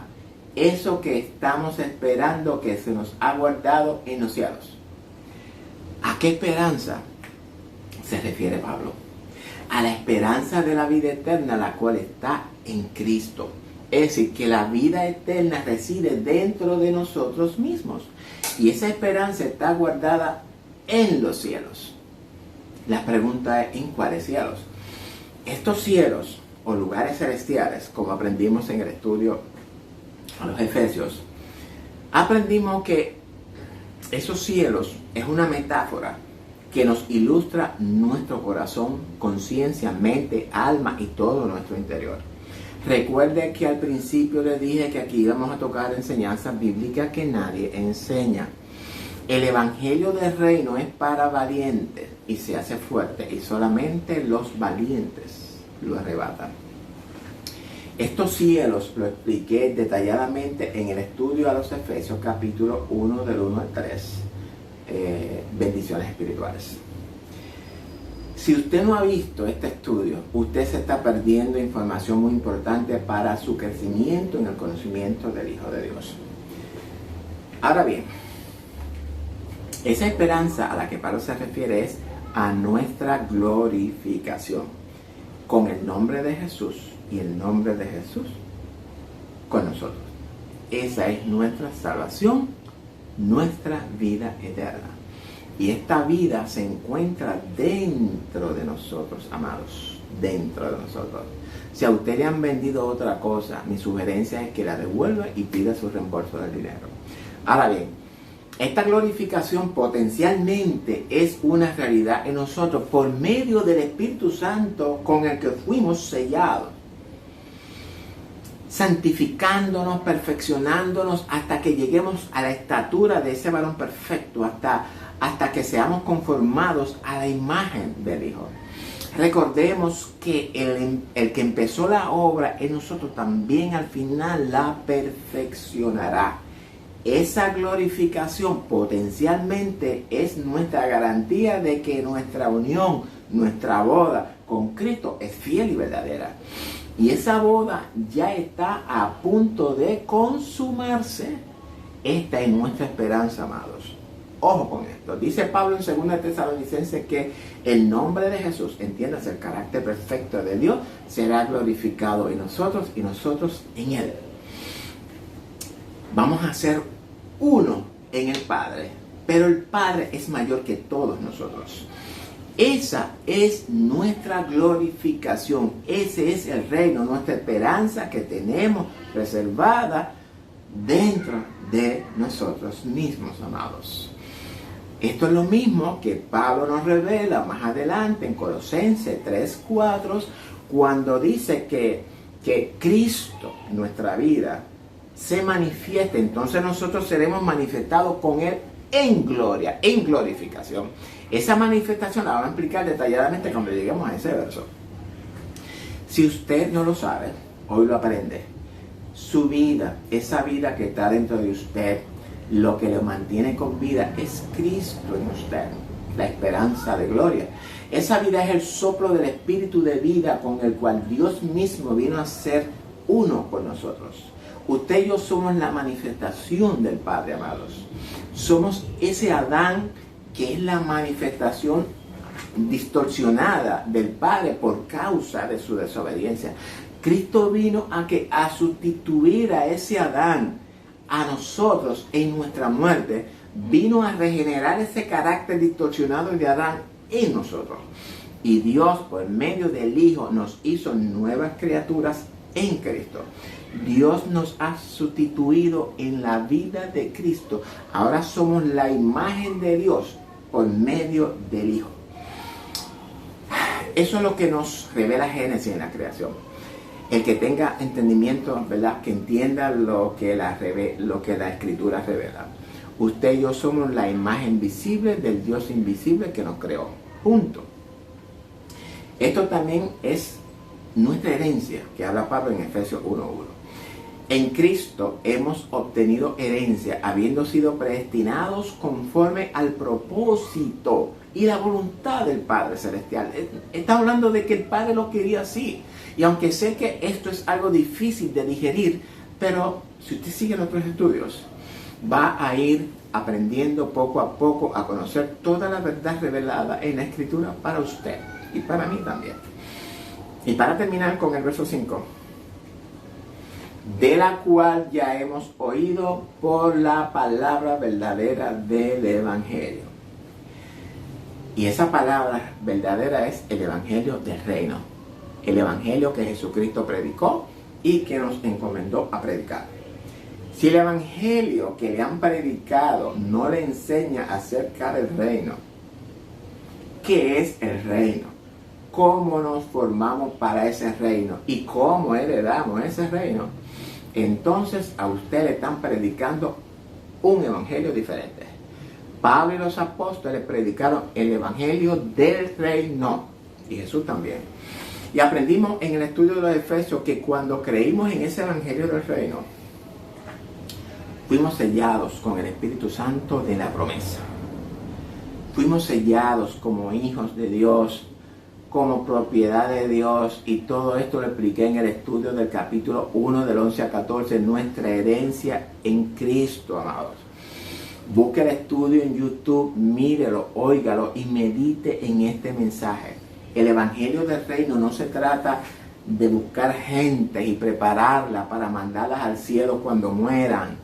eso que estamos esperando que se nos ha guardado en los cielos. ¿A qué esperanza se refiere Pablo? A la esperanza de la vida eterna, la cual está en Cristo. Es decir, que la vida eterna reside dentro de nosotros mismos. Y esa esperanza está guardada en los cielos. La pregunta es, ¿en cuáles cielos? Estos cielos o lugares celestiales, como aprendimos en el estudio a los Efesios, aprendimos que esos cielos es una metáfora que nos ilustra nuestro corazón, conciencia, mente, alma y todo nuestro interior. Recuerde que al principio les dije que aquí íbamos a tocar enseñanzas bíblicas que nadie enseña. El evangelio del reino es para valientes y se hace fuerte, y solamente los valientes lo arrebatan. Estos cielos lo expliqué detalladamente en el estudio a los Efesios capítulo 1 del 1 al 3, bendiciones espirituales. Si usted no ha visto este estudio, usted se está perdiendo información muy importante para su crecimiento en el conocimiento del Hijo de Dios. Ahora bien, esa esperanza a la que Pablo se refiere es a nuestra glorificación, con el nombre de Jesús y el nombre de Jesús con nosotros. Esa es nuestra salvación, nuestra vida eterna. Y esta vida se encuentra dentro de nosotros, amados, dentro de nosotros. Si a usted le han vendido otra cosa, mi sugerencia es que la devuelva y pida su reembolso del dinero. Ahora bien, esta glorificación potencialmente es una realidad en nosotros por medio del Espíritu Santo con el que fuimos sellados, santificándonos, perfeccionándonos hasta que lleguemos a la estatura de ese varón perfecto, hasta que seamos conformados a la imagen del Hijo. Recordemos que el que empezó la obra en nosotros también al final la perfeccionará. Esa glorificación potencialmente es nuestra garantía de que nuestra unión, nuestra boda con Cristo es fiel y verdadera. Y esa boda ya está a punto de consumarse. Esta es nuestra esperanza, amados. Ojo con esto. Dice Pablo en 2 Tesalonicenses que el nombre de Jesús, entiéndase, el carácter perfecto de Dios, será glorificado en nosotros y nosotros en Él. Vamos a ser uno en el Padre, pero el Padre es mayor que todos nosotros. Esa es nuestra glorificación, ese es el reino, nuestra esperanza que tenemos reservada dentro de nosotros mismos, amados. Esto es lo mismo que Pablo nos revela más adelante en Colosenses 3:4, cuando dice que Cristo, nuestra vida, se manifiesta, entonces nosotros seremos manifestados con Él en gloria, en glorificación. Esa manifestación la vamos a explicar detalladamente cuando lleguemos a ese verso. Si usted no lo sabe, hoy lo aprende. Su vida, esa vida que está dentro de usted, lo que lo mantiene con vida es Cristo en usted, la esperanza de gloria. Esa vida es el soplo del espíritu de vida con el cual Dios mismo vino a ser uno con nosotros. Usted y yo somos la manifestación del Padre, amados. Somos ese Adán que es la manifestación distorsionada del Padre por causa de su desobediencia. Cristo vino a sustituir a ese Adán, a nosotros en nuestra muerte. Vino a regenerar ese carácter distorsionado de Adán en nosotros. Y Dios, por medio del Hijo, nos hizo nuevas criaturas en Cristo. Dios nos ha sustituido en la vida de Cristo. Ahora somos la imagen de Dios por medio del Hijo. Eso es lo que nos revela Génesis en la creación. El que tenga entendimiento, ¿verdad?, que entienda lo que la Escritura revela. Usted y yo somos la imagen visible del Dios invisible que nos creó. Punto. Esto también es nuestra herencia, que habla Pablo en Efesios 1:1. En Cristo hemos obtenido herencia, habiendo sido predestinados conforme al propósito y la voluntad del Padre Celestial. Está hablando de que el Padre lo quería así. Y aunque sé que esto es algo difícil de digerir, pero si usted sigue nuestros estudios, va a ir aprendiendo poco a poco a conocer toda la verdad revelada en la Escritura para usted y para mí también. Y para terminar con el verso 5, de la cual ya hemos oído por la palabra verdadera del Evangelio. Y esa palabra verdadera es el Evangelio del Reino, el Evangelio que Jesucristo predicó y que nos encomendó a predicar. Si el Evangelio que le han predicado no le enseña acerca del reino, ¿qué es el reino? ¿Cómo nos formamos para ese reino? ¿Y cómo heredamos ese reino? Entonces a usted le están predicando un evangelio diferente. Pablo y los apóstoles predicaron el evangelio del reino, y Jesús también. Y aprendimos en el estudio de los Efesios que cuando creímos en ese evangelio del reino, fuimos sellados con el Espíritu Santo de la promesa. Fuimos sellados como hijos de Dios, como propiedad de Dios, y todo esto lo expliqué en el estudio del capítulo 1 del 11 a 14, nuestra herencia en Cristo, amados. Busque el estudio en YouTube, mírelo, óigalo y medite en este mensaje. El evangelio del reino no se trata de buscar gente y prepararla para mandarlas al cielo cuando mueran.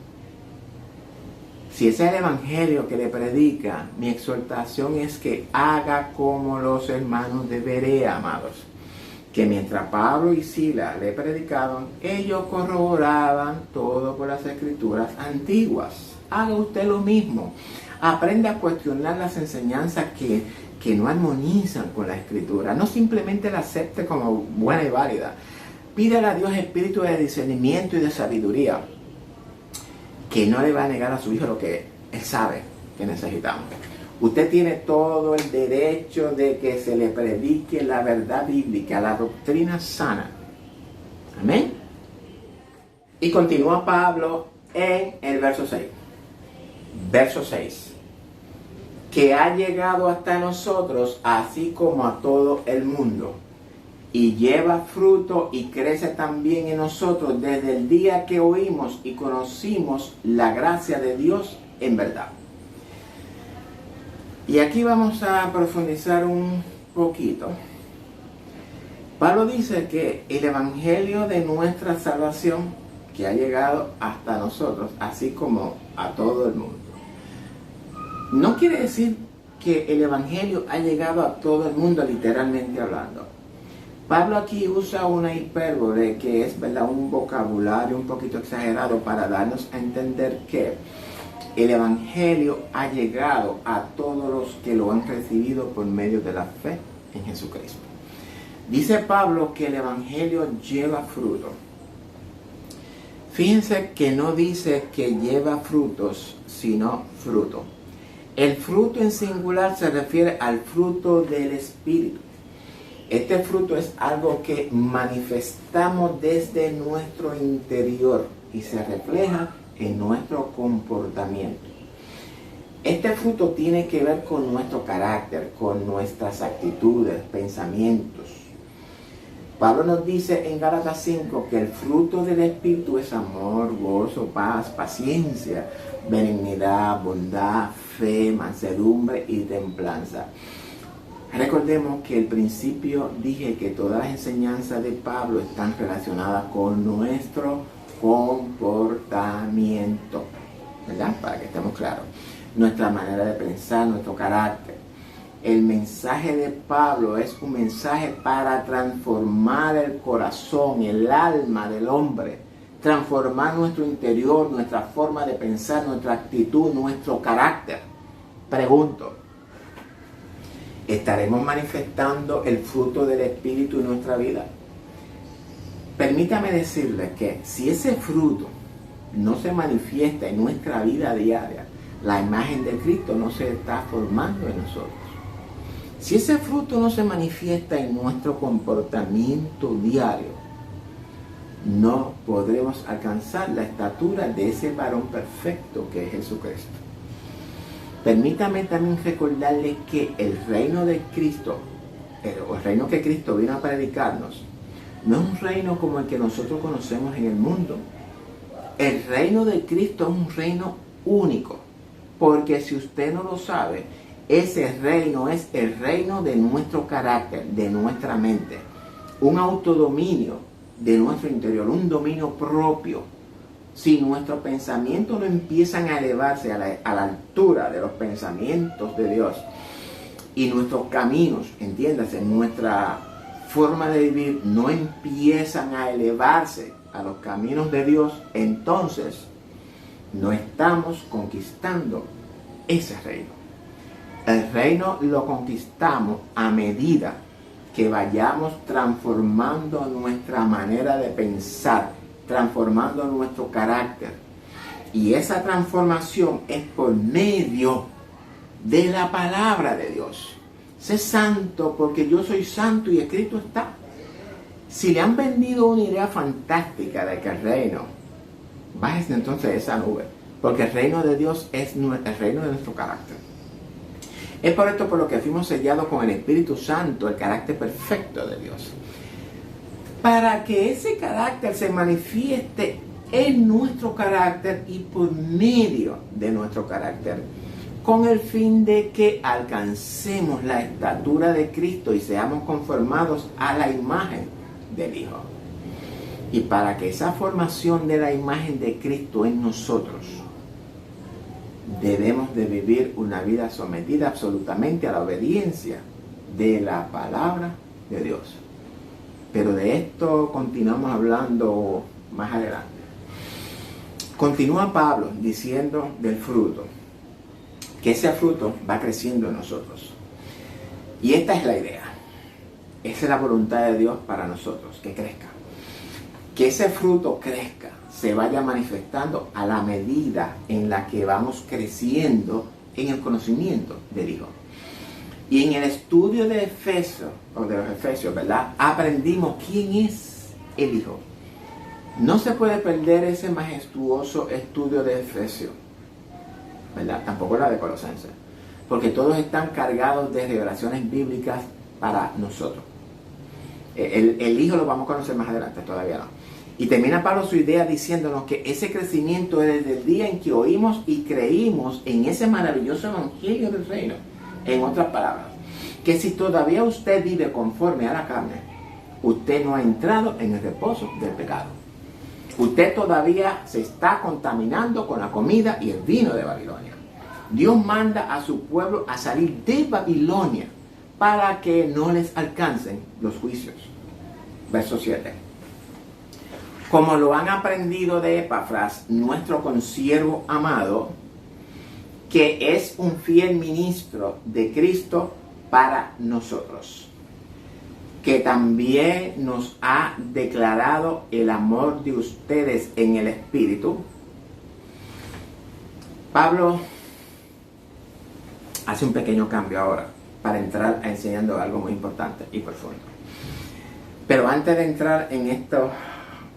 Si ese es el evangelio que le predica, mi exhortación es que haga como los hermanos de Berea, amados. Que mientras Pablo y Silas le predicaban, ellos corroboraban todo por las escrituras antiguas. Haga usted lo mismo. Aprenda a cuestionar las enseñanzas que no armonizan con la escritura. No simplemente la acepte como buena y válida. Pídale a Dios espíritu de discernimiento y de sabiduría, que no le va a negar a su hijo lo que él sabe que necesitamos. Usted tiene todo el derecho de que se le predique la verdad bíblica, la doctrina sana. Amén. Y continúa Pablo en el verso 6. Verso 6. Que ha llegado hasta nosotros, así como a todo el mundo, y lleva fruto y crece también en nosotros desde el día que oímos y conocimos la gracia de Dios en verdad. Y aquí vamos a profundizar un poquito. Pablo dice que el evangelio de nuestra salvación, que ha llegado hasta nosotros, así como a todo el mundo, no quiere decir que el evangelio ha llegado a todo el mundo literalmente hablando. Pablo aquí usa una hipérbole que es, ¿verdad?, un vocabulario un poquito exagerado para darnos a entender que el evangelio ha llegado a todos los que lo han recibido por medio de la fe en Jesucristo. Dice Pablo que el evangelio lleva fruto. Fíjense que no dice que lleva frutos, sino fruto. El fruto en singular se refiere al fruto del Espíritu. Este fruto es algo que manifestamos desde nuestro interior y se refleja en nuestro comportamiento. Este fruto tiene que ver con nuestro carácter, con nuestras actitudes, pensamientos. Pablo nos dice en Gálatas 5 que el fruto del Espíritu es amor, gozo, paz, paciencia, benignidad, bondad, fe, mansedumbre y templanza. Recordemos que al principio dije que todas las enseñanzas de Pablo están relacionadas con nuestro comportamiento, ¿verdad? Para que estemos claros. Nuestra manera de pensar, nuestro carácter. El mensaje de Pablo es un mensaje para transformar el corazón, el alma del hombre, transformar nuestro interior, nuestra forma de pensar, nuestra actitud, nuestro carácter. Pregunto, ¿estaremos manifestando el fruto del Espíritu en nuestra vida? Permítame decirles que si ese fruto no se manifiesta en nuestra vida diaria, la imagen de Cristo no se está formando en nosotros. Si ese fruto no se manifiesta en nuestro comportamiento diario, no podremos alcanzar la estatura de ese varón perfecto que es Jesucristo. Permítame también recordarles que el reino de Cristo, el reino que Cristo vino a predicarnos, no es un reino como el que nosotros conocemos en el mundo. El reino de Cristo es un reino único. Porque si usted no lo sabe, ese reino es el reino de nuestro carácter, de nuestra mente. Un autodominio de nuestro interior, un dominio propio. Si nuestros pensamientos no empiezan a elevarse a la altura de los pensamientos de Dios y nuestros caminos, entiéndase, nuestra forma de vivir no empiezan a elevarse a los caminos de Dios, entonces no estamos conquistando ese reino. El reino lo conquistamos a medida que vayamos transformando nuestra manera de pensar, transformando nuestro carácter. Y esa transformación es por medio de la palabra de Dios. Sé santo porque yo soy santo y escrito está. Si le han vendido una idea fantástica de que el reino, bájese entonces de esa nube, porque el reino de Dios es el reino de nuestro carácter. Es por esto por lo que fuimos sellados con el Espíritu Santo, el carácter perfecto de Dios. Para que ese carácter se manifieste en nuestro carácter y por medio de nuestro carácter, con el fin de que alcancemos la estatura de Cristo y seamos conformados a la imagen del Hijo. Y para que esa formación de la imagen de Cristo en nosotros, debemos de vivir una vida sometida absolutamente a la obediencia de la palabra de Dios. Pero de esto continuamos hablando más adelante. Continúa Pablo diciendo del fruto, que ese fruto va creciendo en nosotros. Y esta es la idea. Esa es la voluntad de Dios para nosotros, que crezca. Que ese fruto crezca, se vaya manifestando a la medida en la que vamos creciendo en el conocimiento del Hijo. Y en el estudio de Efesios, o de los Efesios, ¿verdad? Aprendimos quién es el Hijo. No se puede perder ese majestuoso estudio de Efesios, ¿verdad? Tampoco la de Colosenses, porque todos están cargados de revelaciones bíblicas para nosotros. El Hijo lo vamos a conocer más adelante, todavía no. Y termina Pablo su idea diciéndonos que ese crecimiento es desde el día en que oímos y creímos en ese maravilloso evangelio del reino. En otras palabras, que si todavía usted vive conforme a la carne, usted no ha entrado en el reposo del pecado. Usted todavía se está contaminando con la comida y el vino de Babilonia. Dios manda a su pueblo a salir de Babilonia para que no les alcancen los juicios. Verso 7. Como lo han aprendido de Epafras, nuestro consiervo amado, que es un fiel ministro de Cristo para nosotros, que también nos ha declarado el amor de ustedes en el Espíritu. Pablo hace un pequeño cambio ahora para entrar a enseñando algo muy importante y profundo. Pero antes de entrar en esto,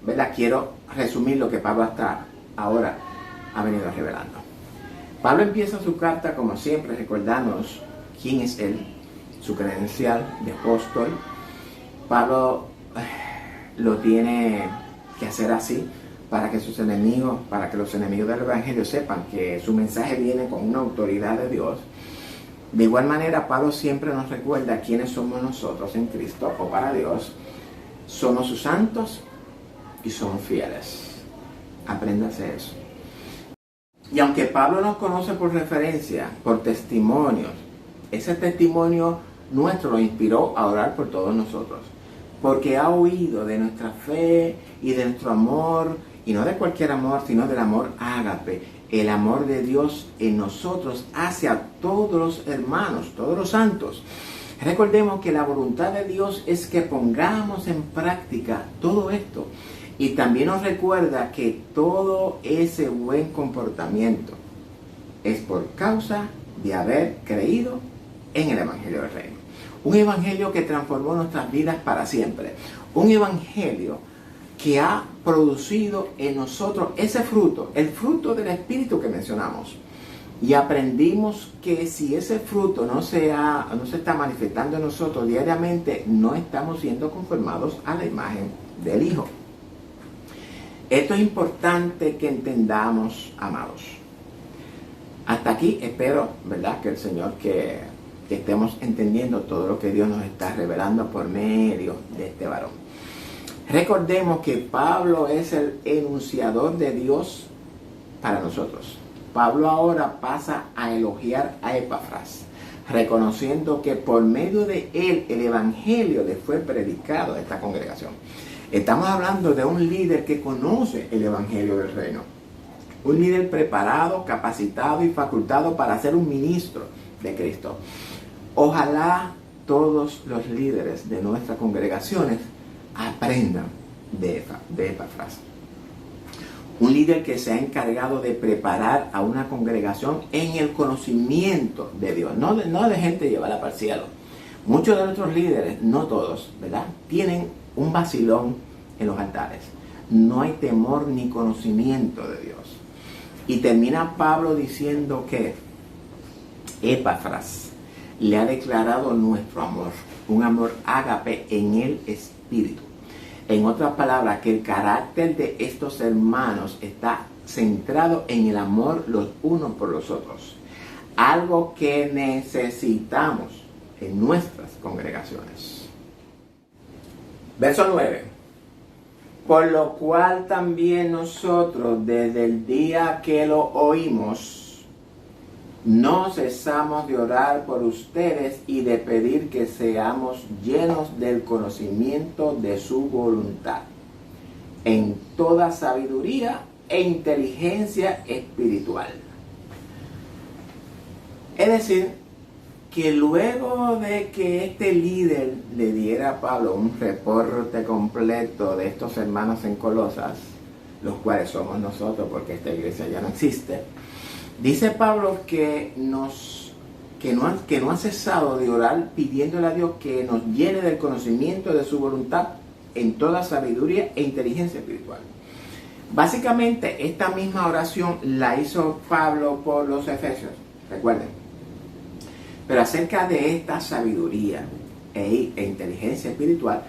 ¿verdad? Quiero resumir lo que Pablo hasta ahora ha venido revelando. Pablo empieza su carta, como siempre, recordándonos quién es él, su credencial de apóstol. Pablo lo tiene que hacer así para que sus enemigos, para que los enemigos del Evangelio sepan que su mensaje viene con una autoridad de Dios. De igual manera, Pablo siempre nos recuerda quiénes somos nosotros en Cristo o para Dios. Somos sus santos y somos fieles. Apréndase eso. Y aunque Pablo nos conoce por referencia, por testimonios, ese testimonio nuestro lo inspiró a orar por todos nosotros. Porque ha oído de nuestra fe y de nuestro amor, y no de cualquier amor, sino del amor ágape, el amor de Dios en nosotros hacia todos los hermanos, todos los santos. Recordemos que la voluntad de Dios es que pongamos en práctica todo esto. Y también nos recuerda que todo ese buen comportamiento es por causa de haber creído en el Evangelio del Reino. Un evangelio que transformó nuestras vidas para siempre. Un evangelio que ha producido en nosotros ese fruto, el fruto del Espíritu que mencionamos. Y aprendimos que si ese fruto no se está manifestando en nosotros diariamente, no estamos siendo conformados a la imagen del Hijo. Esto es importante que entendamos, amados. Hasta aquí espero, ¿verdad?, que el Señor, que estemos entendiendo todo lo que Dios nos está revelando por medio de este varón. Recordemos que Pablo es el enunciador de Dios para nosotros. Pablo ahora pasa a elogiar a Epafras, reconociendo que por medio de él el evangelio le fue predicado a esta congregación. Estamos hablando de un líder que conoce el evangelio del reino. Un líder preparado, capacitado y facultado para ser un ministro de Cristo. Ojalá todos los líderes de nuestras congregaciones aprendan de Epafras. Un líder que se ha encargado de preparar a una congregación en el conocimiento de Dios. No de gente llevarla para el cielo. Muchos de nuestros líderes, no todos, ¿verdad?, tienen un vacilón en los altares. No hay temor ni conocimiento de Dios. Y termina Pablo diciendo que Epafras le ha declarado nuestro amor, un amor ágape en el Espíritu. En otras palabras, que el carácter de estos hermanos está centrado en el amor los unos por los otros. Algo que necesitamos en nuestras congregaciones. Verso 9. Por lo cual también nosotros, desde el día que lo oímos, no cesamos de orar por ustedes y de pedir que seamos llenos del conocimiento de su voluntad, en toda sabiduría e inteligencia espiritual. Es decir, que luego de que este líder le diera a Pablo un reporte completo de estos hermanos en Colosas, los cuales somos nosotros porque esta iglesia ya no existe, dice Pablo que no ha cesado de orar pidiéndole a Dios que nos llene del conocimiento de su voluntad en toda sabiduría e inteligencia espiritual. Básicamente esta misma oración la hizo Pablo por los Efesios, recuerden. Pero acerca de esta sabiduría e inteligencia espiritual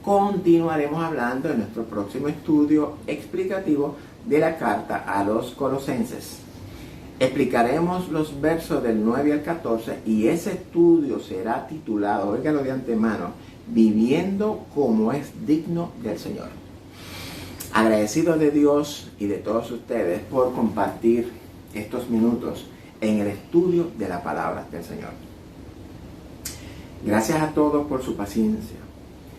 continuaremos hablando en nuestro próximo estudio explicativo de la carta a los Colosenses. Explicaremos los versos del 9 al 14 y ese estudio será titulado, óigalo de antemano, Viviendo como es digno del Señor. Agradecido de Dios y de todos ustedes por compartir estos minutos en el estudio de la palabra del Señor. Gracias a todos por su paciencia.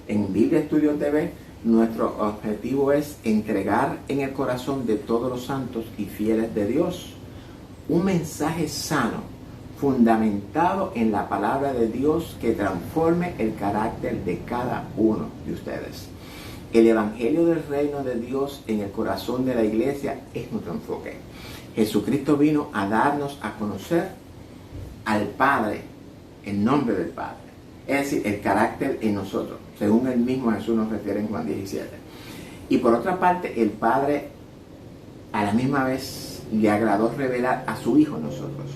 En Biblia Estudio TV, nuestro objetivo es entregar en el corazón de todos los santos y fieles de Dios un mensaje sano, fundamentado en la palabra de Dios que transforme el carácter de cada uno de ustedes. El Evangelio del Reino de Dios en el corazón de la iglesia es nuestro enfoque. Jesucristo vino a darnos a conocer al Padre, el nombre del Padre. Es decir, el carácter en nosotros, según el mismo Jesús nos refiere en Juan 17. Y por otra parte, el Padre a la misma vez le agradó revelar a su Hijo en nosotros,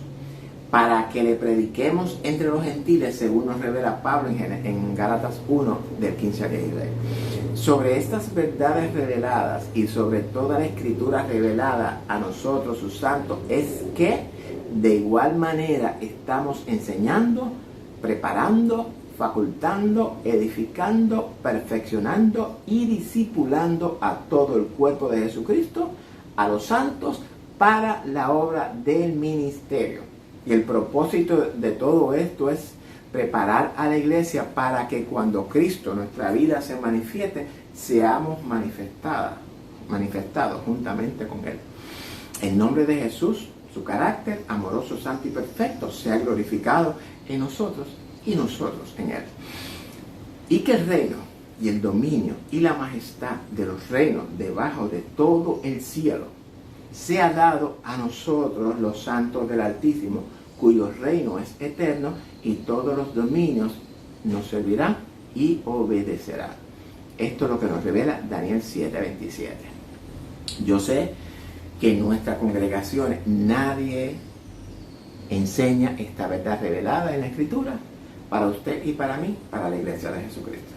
para que le prediquemos entre los gentiles, según nos revela Pablo en Gálatas 1, del 15 al 16. Sobre estas verdades reveladas y sobre toda la escritura revelada a nosotros, sus santos, es que de igual manera estamos enseñando, preparando, facultando, edificando, perfeccionando y discipulando a todo el cuerpo de Jesucristo, a los santos, para la obra del ministerio. Y el propósito de todo esto es preparar a la iglesia para que cuando Cristo, nuestra vida, se manifieste, seamos manifestados juntamente con Él. En nombre de Jesús, su carácter amoroso, santo y perfecto sea glorificado en nosotros y nosotros en Él. Y que el reino y el dominio y la majestad de los reinos debajo de todo el cielo sea dado a nosotros, los santos del Altísimo, cuyo reino es eterno, y todos los dominios nos servirán y obedecerán. Esto es lo que nos revela Daniel 7:27. Yo sé que en nuestras congregaciones nadie enseña esta verdad revelada en la Escritura para usted y para mí, para la iglesia de Jesucristo.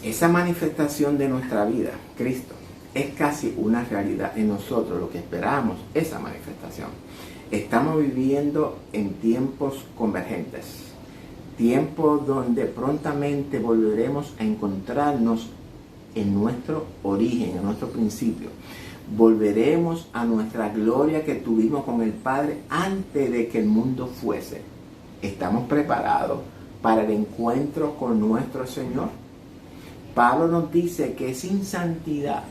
Esa manifestación de nuestra vida, Cristo, es casi una realidad en nosotros, lo que esperamos, esa manifestación. Estamos viviendo en tiempos convergentes, tiempos donde prontamente volveremos a encontrarnos en nuestro origen, en nuestro principio. Volveremos a nuestra gloria que tuvimos con el Padre antes de que el mundo fuese. ¿Estamos preparados para el encuentro con nuestro Señor? Pablo nos dice que sin santidad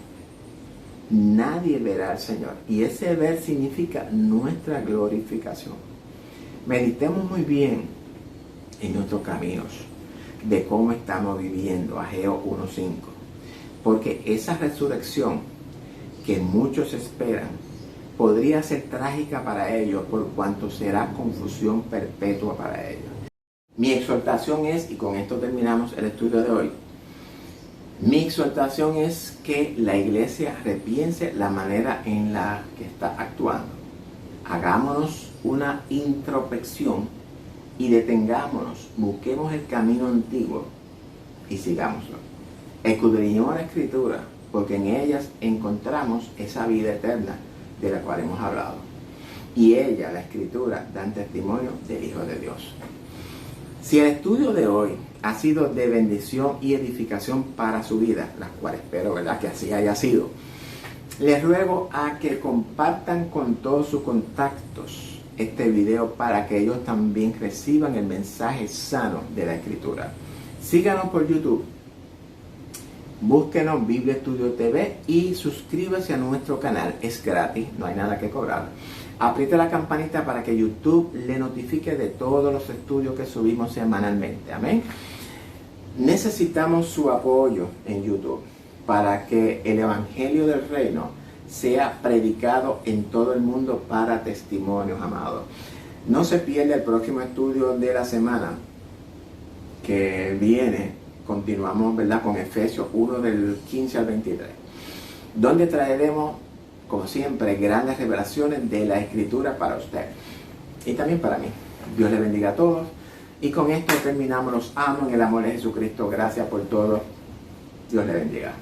nadie verá al Señor. Y ese ver significa nuestra glorificación. Meditemos muy bien en nuestros caminos, de cómo estamos viviendo, Ageo 1:5. Porque esa resurrección que muchos esperan podría ser trágica para ellos, por cuanto será confusión perpetua para ellos. Mi exhortación es, y con esto terminamos el estudio de hoy, mi exhortación es que la iglesia repiense la manera en la que está actuando. Hagámonos una introspección y detengámonos, busquemos el camino antiguo y sigámoslo. Escudriñemos la Escritura, porque en ellas encontramos esa vida eterna de la cual hemos hablado. Y ella, la Escritura, dan testimonio del Hijo de Dios. Si el estudio de hoy ha sido de bendición y edificación para su vida, la cual espero, ¿verdad?, que así haya sido, les ruego a que compartan con todos sus contactos este video para que ellos también reciban el mensaje sano de la Escritura. Síganos por YouTube, búsquenos Biblia Estudio TV y suscríbase a nuestro canal, es gratis, no hay nada que cobrar. Apriete la campanita para que YouTube le notifique de todos los estudios que subimos semanalmente, amén. Necesitamos su apoyo en YouTube para que el Evangelio del Reino sea predicado en todo el mundo para testimonios, amados. No se pierda el próximo estudio de la semana que viene. Continuamos, ¿verdad?, con Efesios 1 del 15 al 23, donde traeremos, como siempre, grandes revelaciones de la Escritura para usted y también para mí. Dios le bendiga a todos. Y con esto terminamos. Los amo en el amor de Jesucristo. Gracias por todo. Dios le bendiga.